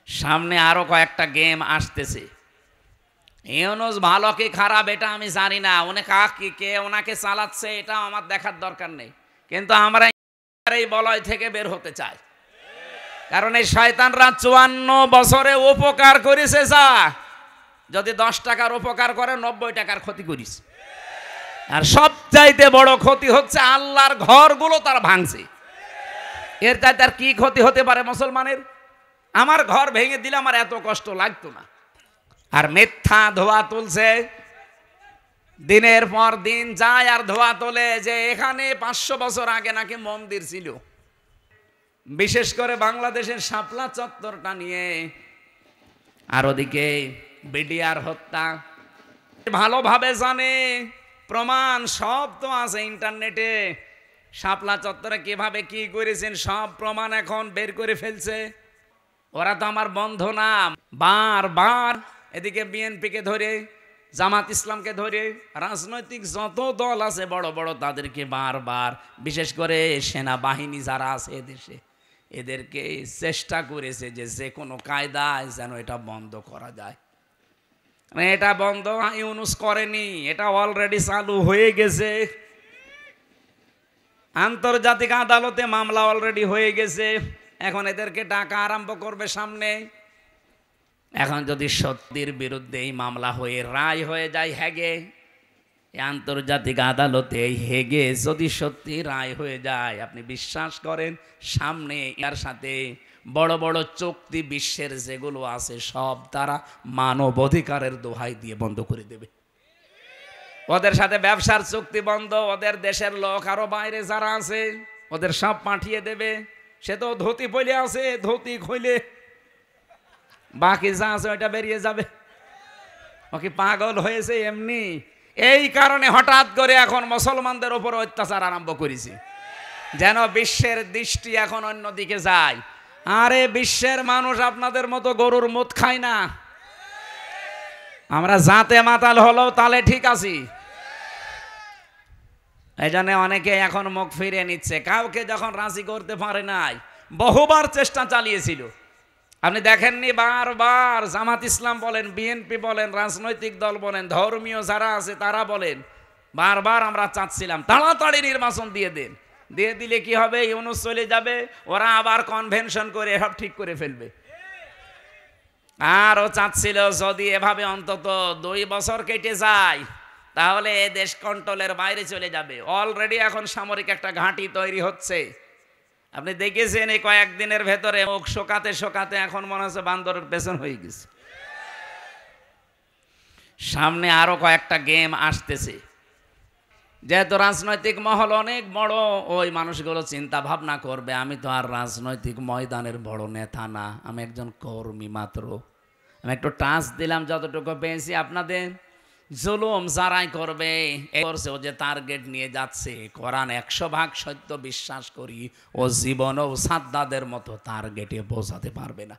সামনে আরো কয়েকটা গেম আসতেছে। ইউনূস ভালো কি খারাপ এটা আমি জানি না, উনি কাকে কে ওনাকে চালাচ্ছে এটা আমার দেখার দরকার নেই, কিন্তু আমরা এই বলয় থেকে বের হতে চাই। কারণ এই শয়তানরা 54 বছরে উপকার করেছে যা, যদি 10 টাকার উপকার করে 90 টাকার ক্ষতি করিস। আর সবচাইতে বড় ক্ষতি হচ্ছে আল্লাহর ঘরগুলো তারা ভাঙছে। এর চাইতে আর কি ক্ষতি হতে পারে মুসলমানের? আমার ঘর ভেঙে দিলে আমার এত কষ্ট লাগতো না। আর মিথ্যা ধোয়া তুলছে, দিনের পর দিন যায় আর ধোয়া তোলে যে এখানে 500 বছর আগে নাকি মন্দির ছিল। বিশেষ করে বাংলাদেশের শাপলা চত্বরটা নিয়ে, আর ওদিকে বিডিআর হত্যা ভালোভাবে জানে, প্রমাণ সব তো আছে ইন্টারনেটে। শাপলা চত্বরে কিভাবে কি করেছেন সব প্রমাণ এখন বের করে ফেলছে। ওরা তো আমার বন্ধু না, বারবার এদিকে বিএনপিকে ধরে, জামাত ইসলামকে ধরে, রাজনৈতিক যত দল আছে বড় বড় তাদেরকে বারবার, বিশেষ করে সেনাবাহিনী যারা আছে এদেশে, এদেরকে চেষ্টা করেছে যে যে কোনো কায়দায় যেন এটা বন্ধ করা যায়। এটা বন্ধ ইউনূস করেনি, এটা অলরেডি চালু হয়ে গেছে। আন্তর্জাতিক আদালতে মামলা অলরেডি হয়ে গেছে, এখন এদেরকে ডাকা আরম্ভ করবে সামনে। এখন যদি সত্যির বিরুদ্ধে এই মামলা হয়ে রায় হয়ে যায় হেগে, আন্তর্জাতিক আদালতে এই হেগে যদি সত্যি রায় হয়ে যায়, আপনি বিশ্বাস করেন সামনে এর সাথে বড় বড় চুক্তি বিশ্বের যেগুলো আছে সব তারা মানব অধিকারের দোহাই দিয়ে বন্ধ করে দেবে। ওদের সাথে ব্যবসার চুক্তি বন্ধ, ওদের দেশের লোক আরো বাইরে যারা আছে ওদের সব পাঠিয়ে দেবে। সে তো ধুতি পইলে আছে, ধুতি খুলে বাকি যা আছে ওইটা বেরিয়ে যাবে। ও কি পাগল হয়েছে এমনি? এই কারণে হঠাৎ করে এখন মুসলমানদের উপর অত্যাচার আরম্ভ করেছে, যেন বিশ্বের দৃষ্টি এখন অন্যদিকে যায়। আরে বিশ্বের মানুষ আপনাদের মতো গরুর মুত খায় না, আমরা জাতে মাতাল হলেও তালে ঠিক আছি। এই জন্য অনেকে এখন মুখ ফিরিয়ে নিচ্ছে, কাউকে যখন রাজি করতে পারে নাই, বহুবার চেষ্টা চালিয়েছিল। আপনি দেখেননি বারবার জামাত ইসলাম বলেন, বিএনপি বলেন, রাজনৈতিক দল বলেন, ধর্মীয় যারা আছে তারা বলেন, বারবার আমরা চাচ্ছিলাম তাড়াতাড়ি নির্বাচন দিয়ে দেন, দিয়ে দিলে কি হবে, ইউনূস চলে যাবে, ওরা আবার কনভেনশন করে সব ঠিক করে ফেলবে। আর ও চাচ্ছিল যদি এভাবে অন্তত 2 বছর কেটে যায় তাহলে এ দেশ কন্ট্রোলের বাইরে চলে যাবে। অলরেডি এখন সামরিক একটা ঘাঁটি তৈরি হচ্ছে, আপনি দেখেছেন এই কয়েকদিনের ভেতরে মুখ শোকাতে শোকাতে এখন মনে হচ্ছে বান্দরের পেছন হয়ে গেছে। সামনে আরো কয়েকটা গেম আসতেছে। যেহেতু রাজনৈতিক মহল অনেক বড়, ওই মানুষগুলো চিন্তা ভাবনা করবে আমি তো আর রাজনৈতিক ময়দানের বড় নেতা না, আমি একজন কর্মী মাত্র। আমি একটু টাচ দিলাম, যতটুকু পেয়েছি আপনাদের জুলুম যারাই করবে করছে, ও যে টার্গেট নিয়ে যাচ্ছে, কোরআন 100% সত্য বিশ্বাস করি, ও জীবনেও সাদ্দাদের মতো টার্গেটে পৌঁছাতে পারবে না।